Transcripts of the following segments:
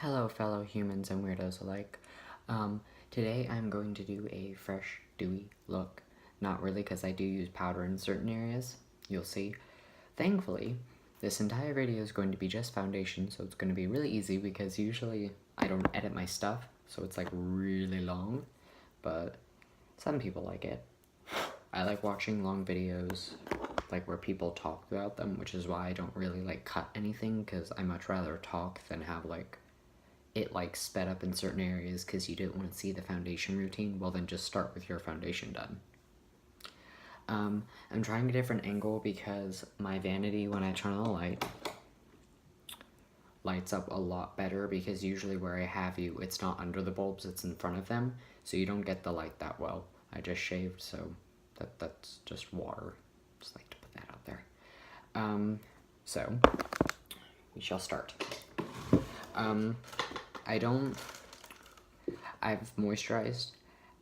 Hello fellow humans and weirdos alike. Today I'm going to do a fresh, dewy look. Not really, because I do use powder in certain areas. You'll see. Thankfully, this entire video is going to be just foundation, so it's going to be really easy because usually I don't edit my stuff, so it's like really long, but some people like it. I like watching long videos, like where people talk about them, which is why I don't really like cut anything, because I much rather talk than have like it like sped up in certain areas because you didn't want to see the foundation routine. Well, then just start with your foundation done. I'm trying a different angle because my vanity, when I turn on the light, lights up a lot better, because usually where I have you, it's not under the bulbs, it's in front of them, so you don't get the light that well. I just shaved, so that's just water. Just like to put that out there. So we shall start. I've moisturized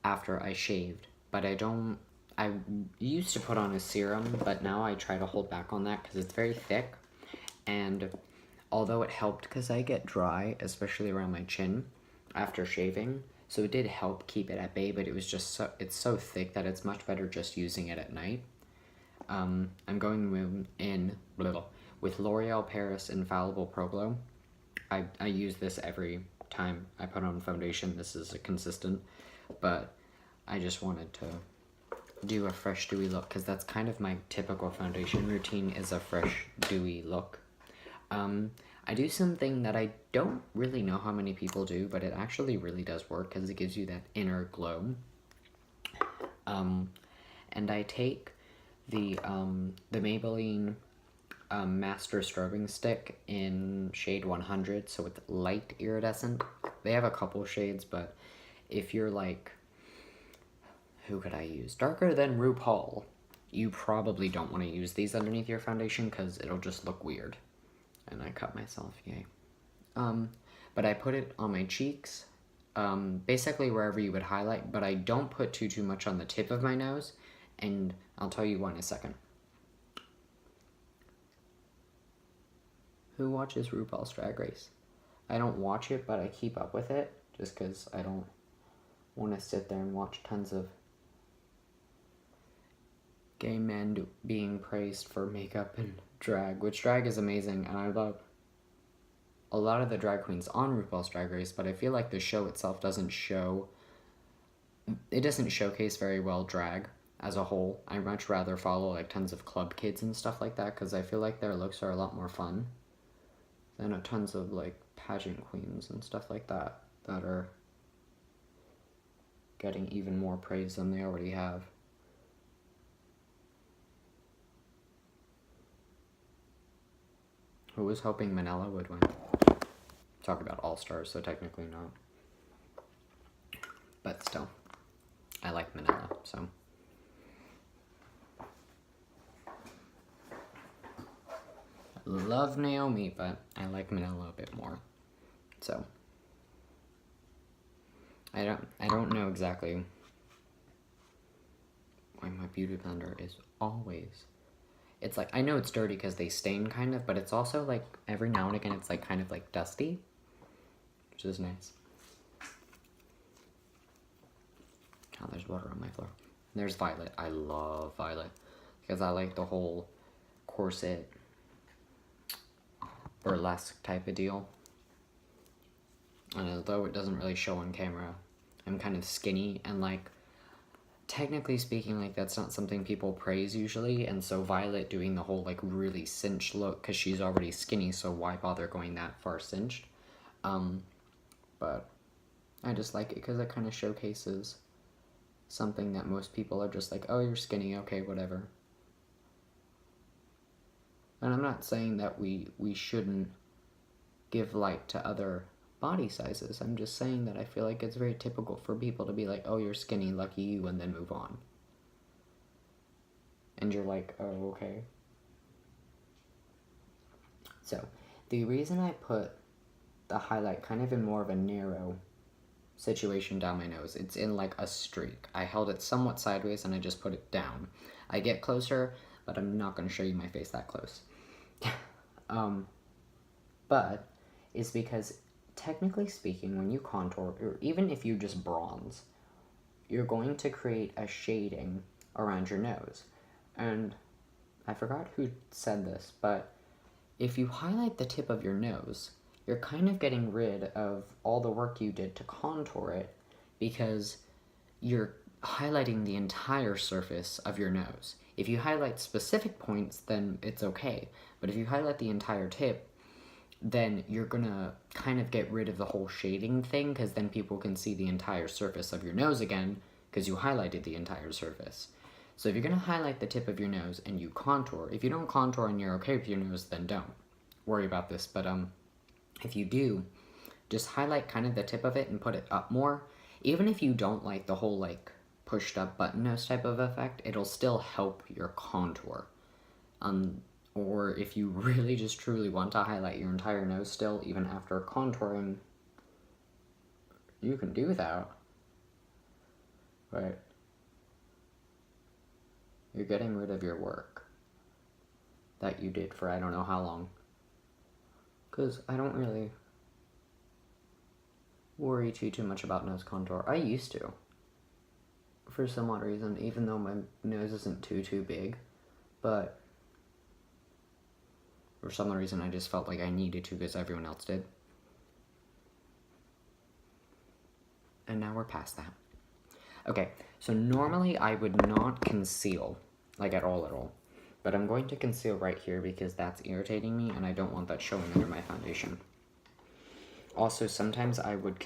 after I shaved, but I used to put on a serum, but now I try to hold back on that because it's very thick, and although it helped because I get dry, especially around my chin, after shaving, so it did help keep it at bay, but it was just it's so thick that it's much better just using it at night. I'm going in with L'Oreal Paris Infallible Pro Glow. I use this every time I put on foundation. This is a consistent, but I just wanted to do a fresh dewy look because that's kind of my typical foundation routine, is a fresh dewy look. I do something that I don't really know how many people do, but it actually really does work because it gives you that inner glow. And I take the Maybelline Master Strobing Stick in shade 100, so it's light iridescent. They have a couple shades, but if you're like, who could I use? Darker than RuPaul, you probably don't want to use these underneath your foundation because it'll just look weird. And I cut myself, yay. But I put it on my cheeks, basically wherever you would highlight, but I don't put too much on the tip of my nose, and I'll tell you why in a second. Who watches RuPaul's Drag Race? I don't watch it, but I keep up with it, just because I don't want to sit there and watch tons of gay men being praised for makeup and drag, which drag is amazing, and I love a lot of the drag queens on RuPaul's Drag Race, but I feel like the show itself doesn't showcase very well drag as a whole. I much rather follow like tons of club kids and stuff like that, because I feel like their looks are a lot more fun than tons of like pageant queens and stuff like that that are getting even more praise than they already have. Who was hoping Manila would win? Talk about all-stars, so technically not. But still, I like Manila, so. Love Naomi, but I like Manila a bit more. So I don't know exactly why my beauty blender is always, it's like, I know it's dirty because they stain kind of, but it's also like every now and again it's like kind of like dusty, which is nice. Oh, there's water on my floor. There's Violet. I love Violet because I like the whole corset burlesque type of deal. And although it doesn't really show on camera, I'm kind of skinny, and like, technically speaking, like that's not something people praise usually, and so Violet doing the whole like really cinched look, because she's already skinny, so why bother going that far cinched? But I just like it because it kind of showcases something that most people are just like, oh, you're skinny, okay, whatever. And I'm not saying that we shouldn't give light to other body sizes. I'm just saying that I feel like it's very typical for people to be like, oh, you're skinny, lucky you, and then move on. And you're like, oh, okay. So, the reason I put the highlight kind of in more of a narrow situation down my nose, it's in like a streak. I held it somewhat sideways and I just put it down. I get closer, but I'm not going to show you my face that close. But it's because technically speaking, when you contour, or even if you just bronze, you're going to create a shading around your nose. And I forgot who said this, but if you highlight the tip of your nose, you're kind of getting rid of all the work you did to contour it, because you're highlighting the entire surface of your nose. If you highlight specific points, then it's okay. But if you highlight the entire tip, then you're gonna kind of get rid of the whole shading thing, because then people can see the entire surface of your nose again, because you highlighted the entire surface. So if you're gonna highlight the tip of your nose and you contour, if you don't contour and you're okay with your nose, then don't worry about this. But if you do, just highlight kind of the tip of it and put it up more. Even if you don't like the whole like pushed up button nose type of effect, it'll still help your contour. Or if you really just truly want to highlight your entire nose still, even after contouring, you can do that. But you're getting rid of your work that you did for I don't know how long. Because I don't really worry too much about nose contour. I used to, for some odd reason, even though my nose isn't too big, but for some odd reason I just felt like I needed to because everyone else did. And now we're past that. Okay, so normally I would not conceal, like at all, but I'm going to conceal right here because that's irritating me and I don't want that showing under my foundation. Also, sometimes I would,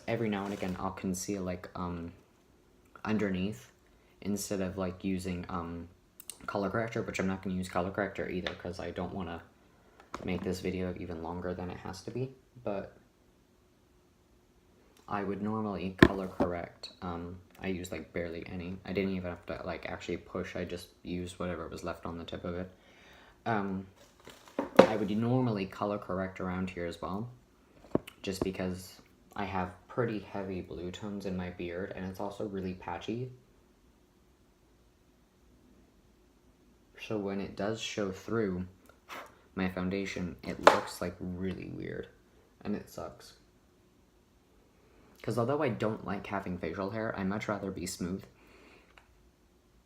every now and again, I'll conceal like underneath instead of like using color corrector, which I'm not going to use color corrector either because I don't want to make this video even longer than it has to be, but I would normally color correct. I use like barely any. I didn't even have to like actually push, I just used whatever was left on the tip of it. I would normally color correct around here as well, just because I have pretty heavy blue tones in my beard and it's also really patchy. So when it does show through my foundation, it looks like really weird and it sucks. Because although I don't like having facial hair, I much rather be smooth.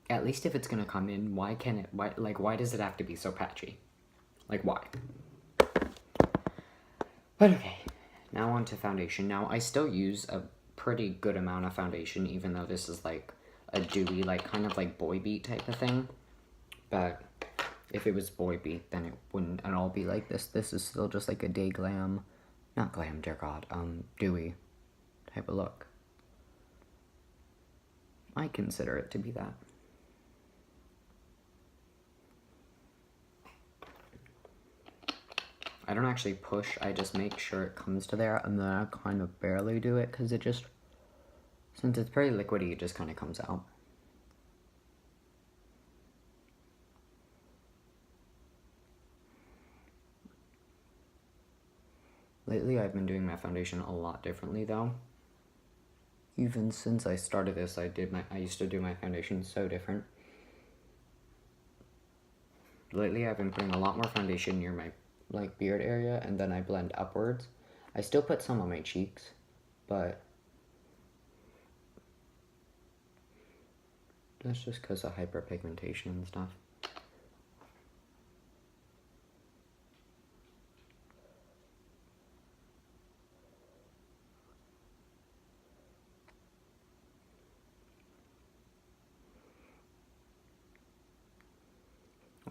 At least if it's gonna come in, why does it have to be so patchy? Like, why? But okay, now on to foundation. Now, I still use a pretty good amount of foundation, even though this is like a dewy, like kind of like boy beat type of thing. But if it was boy beat, then it wouldn't at all be like this. This is still just like a day glam, not glam, dear God, dewy type of look. I consider it to be that. I don't actually push, I just make sure it comes to there, and then I kind of barely do it, because it just, since it's pretty liquidy, it just kind of comes out. Lately, I've been doing my foundation a lot differently, though. Even since I started this, I used to do my foundation so different. Lately, I've been putting a lot more foundation near my like beard area, and then I blend upwards. I still put some on my cheeks, but that's just because of hyperpigmentation and stuff.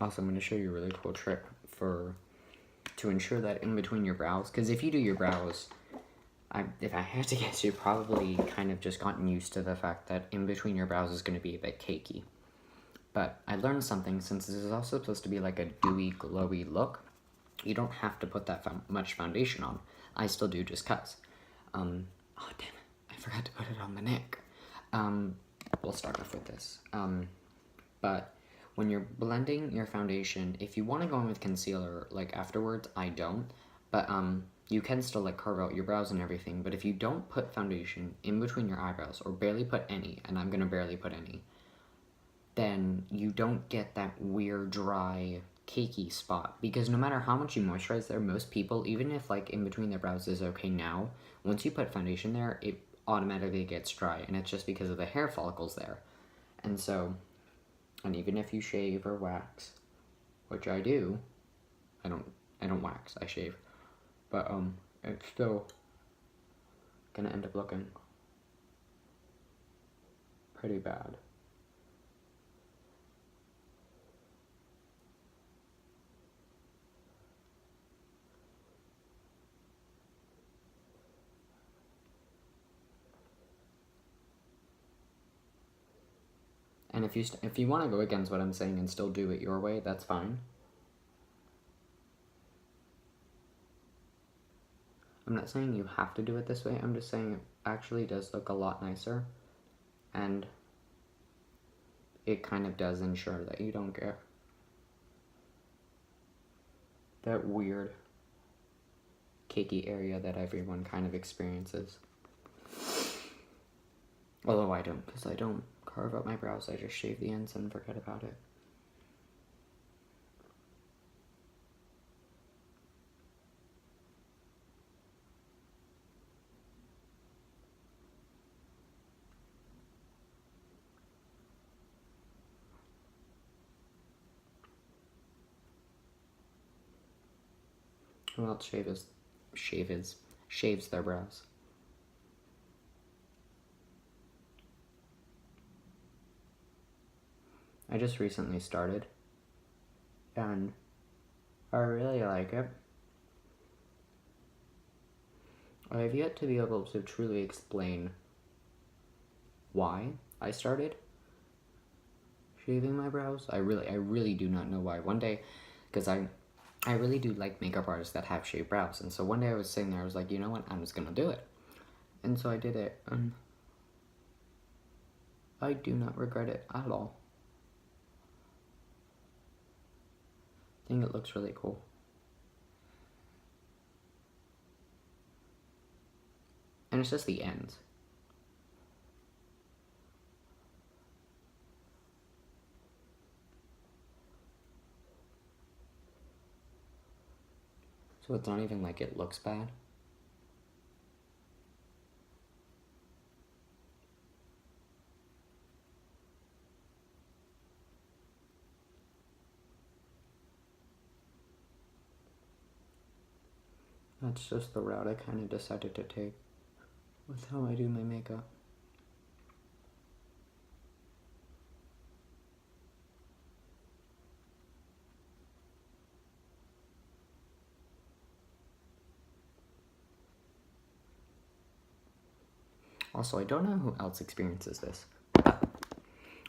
Also, I'm going to show you a really cool trick to ensure that in between your brows, because if you do your brows, if I had to guess, you've probably kind of just gotten used to the fact that in between your brows is going to be a bit cakey. But I learned something, since this is also supposed to be like a dewy, glowy look, you don't have to put that much foundation on. I still do just cuz. Oh, damn it. I forgot to put it on the neck. We'll start off with this. But when you're blending your foundation, if you want to go in with concealer, like, afterwards, I don't. But, you can still, like, carve out your brows and everything. But if you don't put foundation in between your eyebrows, or barely put any, and I'm going to barely put any, then you don't get that weird, dry, cakey spot, because no matter how much you moisturize there, most people, even if like in between their brows is okay now, once you put foundation there, it automatically gets dry, and it's just because of the hair follicles there. And so, and even if you shave or wax, which I do, I don't wax, I shave, but it's still gonna end up looking pretty bad. And if you want to go against what I'm saying and still do it your way, that's fine. I'm not saying you have to do it this way, I'm just saying it actually does look a lot nicer. And it kind of does ensure that you don't get that weird cakey area that everyone kind of experiences. Although I don't, because I don't carve up my brows, I just shave the ends and forget about it. Who else shaves their brows? I just recently started, and I really like it. I have yet to be able to truly explain why I started shaving my brows. I really do not know why. One day, because I really do like makeup artists that have shaved brows, and so one day I was sitting there, I was like, you know what, I'm just gonna do it. And so I did it, and I do not regret it at all. I think it looks really cool. And it's just the ends. So it's not even like it looks bad. That's just the route I kind of decided to take with how I do my makeup. Also, I don't know who else experiences this.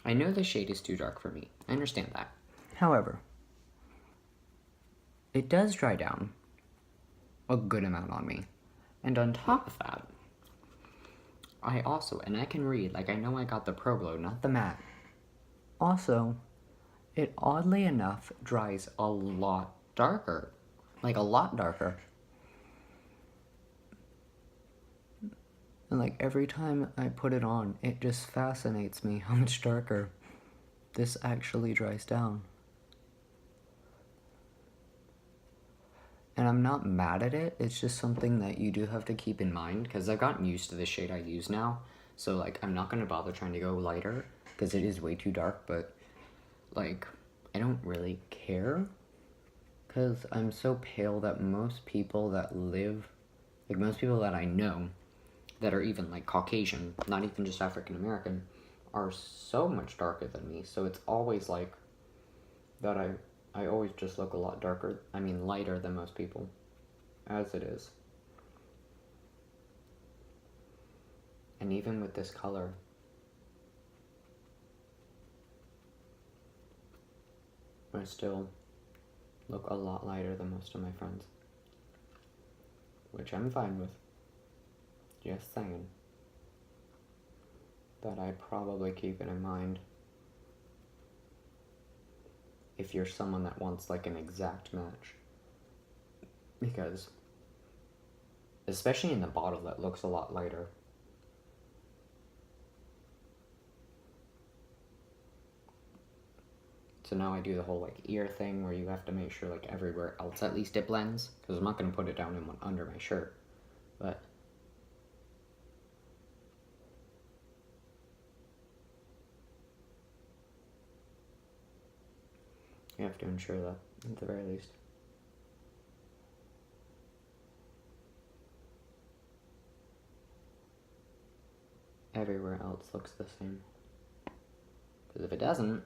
I know the shade is too dark for me. I understand that. However, it does dry down a good amount on me. And on top of that, I also, and I can read, like I know I got the Pro Glow, not the matte. Also, it oddly enough dries a lot darker. Like a lot darker. And like every time I put it on, it just fascinates me how much darker this actually dries down. And I'm not mad at it, it's just something that you do have to keep in mind, because I've gotten used to the shade I use now, so like I'm not going to bother trying to go lighter, because it is way too dark, but like I don't really care, because I'm so pale that most people that live, like most people that I know, that are even like Caucasian, not even just African American, are so much darker than me, so it's always like that I always just look a lot darker, I mean lighter than most people, as it is. And even with this color, I still look a lot lighter than most of my friends. Which I'm fine with. Just saying. That I probably keep it in mind if you're someone that wants like an exact match. Because, especially in the bottle that looks a lot lighter, So now I do the whole like ear thing where you have to make sure like everywhere else at least it blends, because I'm not going to put it down in one under my shirt, but you have to ensure that at the very least. Everywhere else looks the same. Because if it doesn't,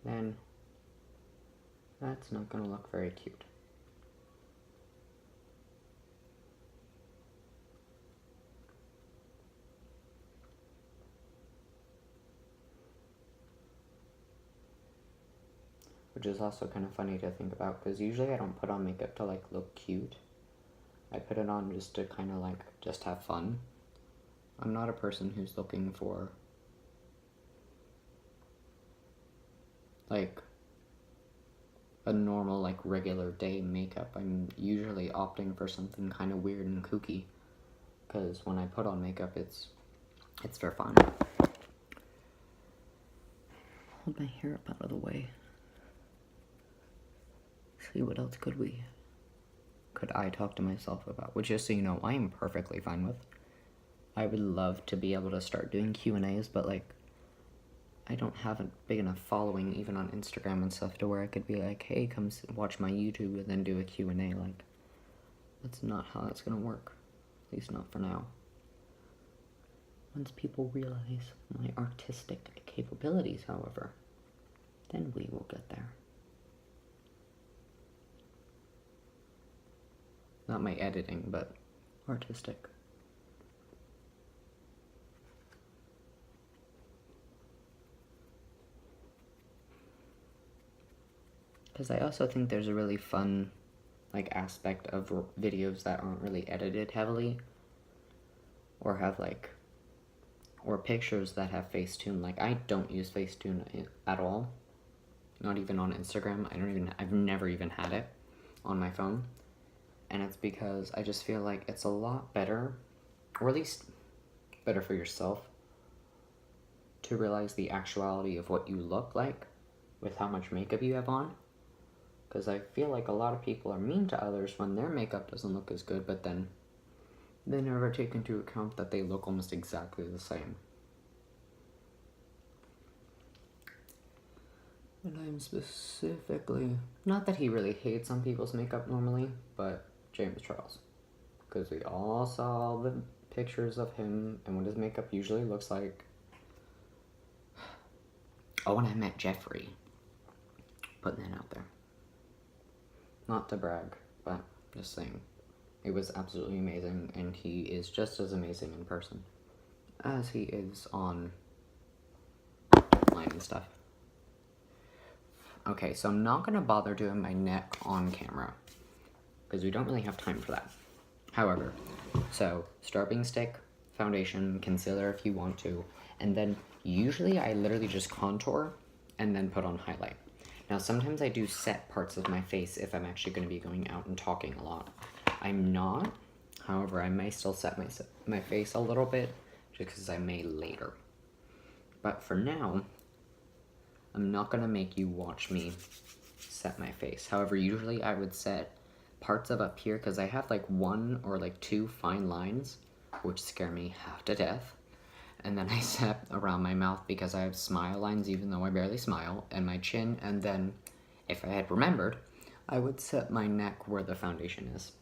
then that's not going to look very cute. Which is also kind of funny to think about, because usually I don't put on makeup to like look cute. I put it on just to kind of like just have fun. I'm not a person who's looking for like a normal like regular day makeup. I'm usually opting for something kind of weird and kooky, because when I put on makeup it's for fun. Hold my hair up out of the way. See, what else could I talk to myself about? Which, just so you know, I am perfectly fine with. I would love to be able to start doing Q&As, but like I don't have a big enough following even on Instagram and stuff to where I could be like, hey, come watch my YouTube and then do a Q&A. Like, that's not how that's gonna work. At least not for now. Once people realize my artistic capabilities, however, then we will get there. Not my editing, but artistic. Because I also think there's a really fun like aspect of videos that aren't really edited heavily, or have like, or pictures that have Facetune. Like, I don't use Facetune at all, not even on Instagram. I've never even had it on my phone, and it's because I just feel like it's a lot better, or at least better for yourself, to realize the actuality of what you look like with how much makeup you have on. Because I feel like a lot of people are mean to others when their makeup doesn't look as good, but then they never take into account that they look almost exactly the same. And I'm specifically, not that he really hates on people's makeup normally, but James Charles. Because we all saw the pictures of him and what his makeup usually looks like. Oh, and I met Jeffree. Putting that out there. Not to brag, but just saying. It was absolutely amazing, and he is just as amazing in person as he is online and stuff. Okay, so I'm not gonna bother doing my neck on camera, because we don't really have time for that. However, so strobing stick, foundation, concealer if you want to, and then usually I literally just contour and then put on highlight. Now, sometimes I do set parts of my face if I'm actually going to be going out and talking a lot. I'm not. However, I may still set my face a little bit, just because I may later. But for now, I'm not going to make you watch me set my face. However, usually I would set parts of up here, because I have like one or like two fine lines, which scare me half to death. And then I set around my mouth because I have smile lines, even though I barely smile, and my chin. And then, if I had remembered, I would set my neck where the foundation is.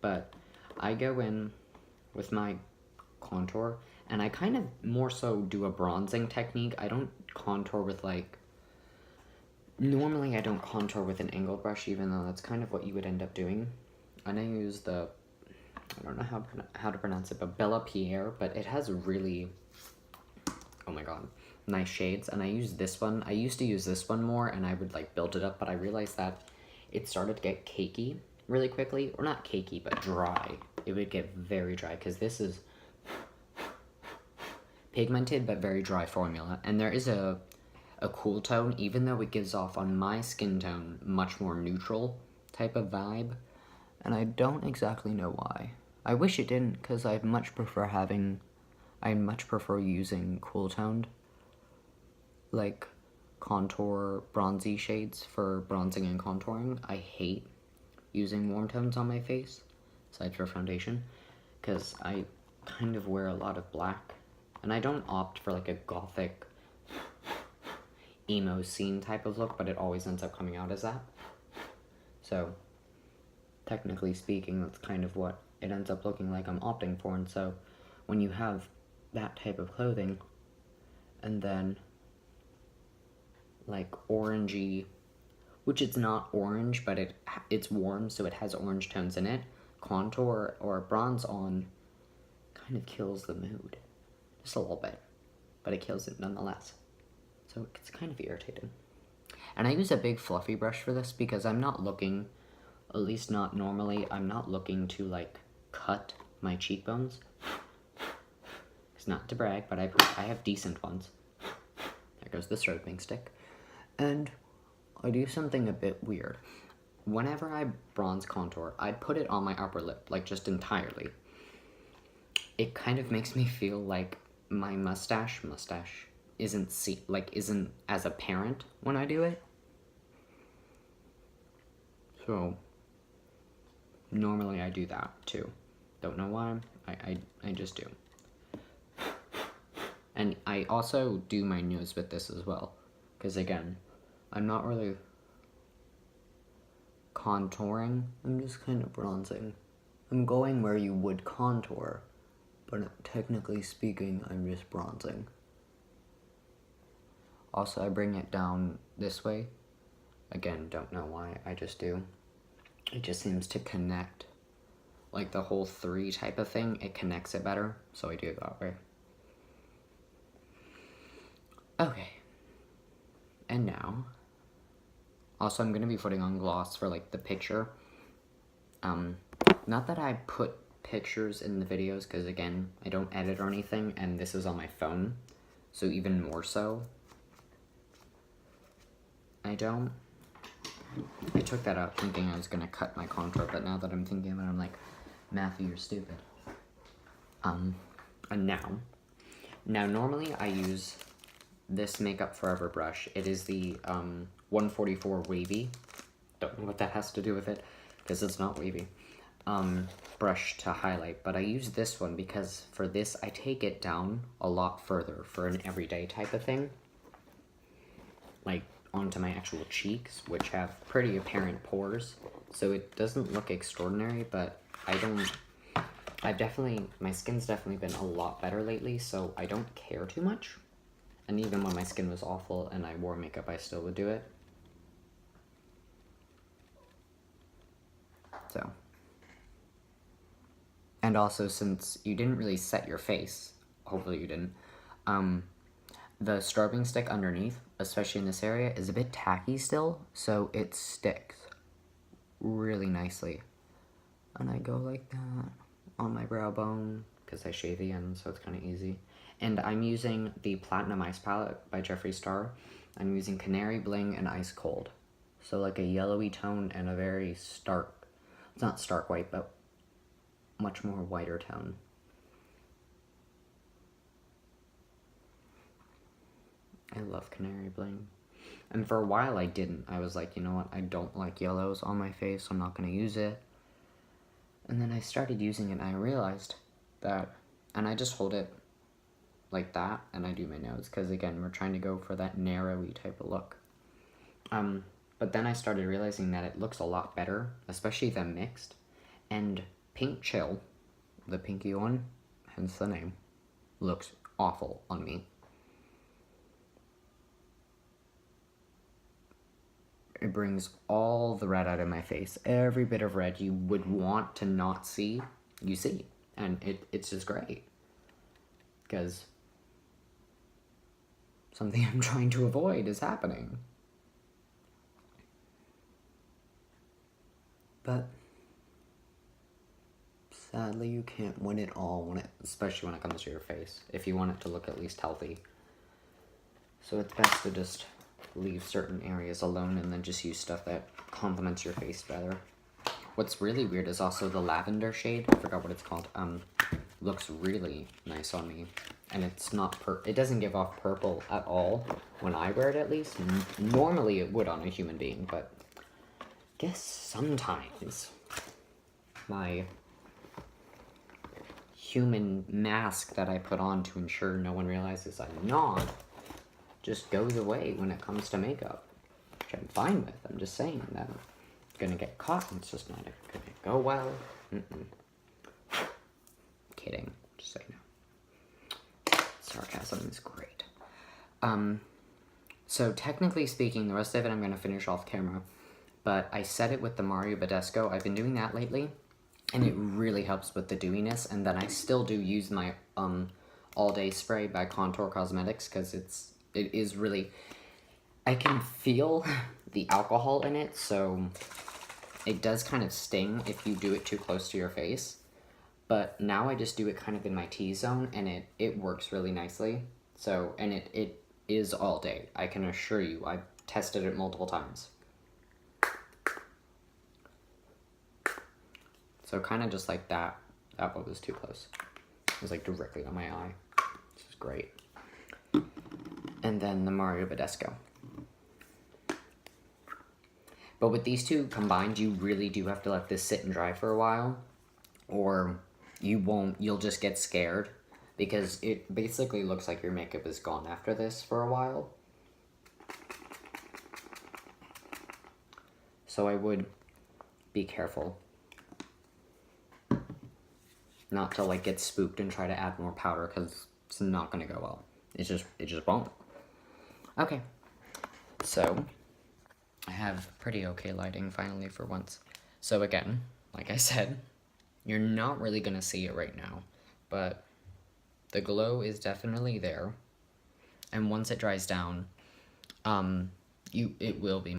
But I go in with my contour, and I kind of more so do a bronzing technique. I don't contour with like, normally I don't contour with an angled brush, even though that's kind of what you would end up doing. And I use the, I don't know how to pronounce it, but bellápierre, but it has really, oh my god, nice shades. And I use this one. I used to use this one more, and I would like build it up, but I realized that it started to get cakey really quickly. Or not cakey, but dry. It would get very dry, because this is pigmented but very dry formula. And there is a cool tone, even though it gives off on my skin tone much more neutral type of vibe. And I don't exactly know why. I wish it didn't, because I much prefer using cool toned. Like, contour bronzy shades for bronzing and contouring. I hate using warm tones on my face, aside for foundation, because I kind of wear a lot of black, and I don't opt for like a gothic emo scene type of look, but it always ends up coming out as that. So technically speaking, that's kind of what it ends up looking like I'm opting for. And so when you have that type of clothing and then like orangey, which it's not orange, but it's warm, so it has orange tones in it, contour or bronze on kind of kills the mood. Just a little bit, but it kills it nonetheless. So it's kind of irritating. And I use a big fluffy brush for this because I'm not looking, at least not normally, I'm not looking to like cut my cheekbones. It's not to brag, but I have decent ones. There goes the strobing stick. And I do something a bit weird. Whenever I bronze contour, I put it on my upper lip, like just entirely. It kind of makes me feel like my mustache isn't as apparent when I do it. So normally I do that too. Don't know why, I just do. And I also do my nose with this as well, because again, I'm not really contouring, I'm just kind of bronzing. I'm going where you would contour, but technically speaking, I'm just bronzing. Also, I bring it down this way. Again, don't know why, I just do. It just seems to connect, like the whole 3 type of thing, it connects it better, so I do it that way. Okay. And now, also I'm going to be putting on gloss for like the picture. Not that I put pictures in the videos, because again, I don't edit or anything, and this is on my phone, so even more so. I took that out thinking I was going to cut my contour, but now that I'm thinking about it, I'm like, Matthew, you're stupid. And now normally I use this Makeup Forever brush. It is the 144 Wavy. Don't know what that has to do with it, because it's not wavy. Brush to highlight, but I use this one because for this I take it down a lot further for an everyday type of thing, like onto my actual cheeks, which have pretty apparent pores, so it doesn't look extraordinary, but my skin's definitely been a lot better lately, so I don't care too much. And even when my skin was awful and I wore makeup, I still would do it. So. And also, since you didn't really set your face, hopefully you didn't, the strobing stick underneath, especially in this area, is a bit tacky still, so it sticks really nicely. And I go like that on my brow bone, because I shave the end, so it's kind of easy. And I'm using the Platinum Ice Palette by Jeffree Star. I'm using Canary Bling and Ice Cold. So like a yellowy tone and a very stark, it's not stark white, but much more whiter tone. I love Canary Bling. And for a while I didn't. I was like, you know what, I don't like yellows on my face, so I'm not going to use it. And then I started using it and I realized that, and I just hold it like that, and I do my nose, because again, we're trying to go for that narrowy type of look. But then I started realizing that it looks a lot better, especially the mixed, and Pink Chill, the pinky one, hence the name, looks awful on me. It brings all the red out of my face. Every bit of red you would want to not see, you see. And it's just great. Because something I'm trying to avoid is happening. But sadly, you can't win it all, especially when it comes to your face, if you want it to look at least healthy. So it's best to just leave certain areas alone and then just use stuff that complements your face better. What's really weird is also the lavender shade, I forgot what it's called, looks really nice on me. and it's not it doesn't give off purple at all when I wear it, at least. Normally it would on a human being, but I guess sometimes my human mask that I put on to ensure no one realizes I'm not just goes away when it comes to makeup, which I'm fine with. I'm just saying that I'm gonna get caught and it's just not gonna go well. Kidding, just so you know. Sarcasm is great. So technically speaking, the rest of it I'm gonna finish off camera, but I set it with the Mario Badescu. I've been doing that lately, and it really helps with the dewiness, and then I still do use my All Day Spray by Contour Cosmetics, because it is really, I can feel the alcohol in it, so it does kind of sting if you do it too close to your face. But now I just do it kind of in my T-zone, and it works really nicely. So, and it is all day. I can assure you, I've tested it multiple times. So kind of just like that. That one was too close. It was like directly on my eye. This is great. And then the Mario Badescu. But with these two combined, you really do have to let this sit and dry for a while, or you'll just get scared, because it basically looks like your makeup is gone after this for a while. So I would be careful not to like get spooked and try to add more powder, because it's not gonna go well. It just won't. Okay, so I have pretty okay lighting finally for once. So again, like I said, you're not really gonna see it right now, but the glow is definitely there, and once it dries down, it will be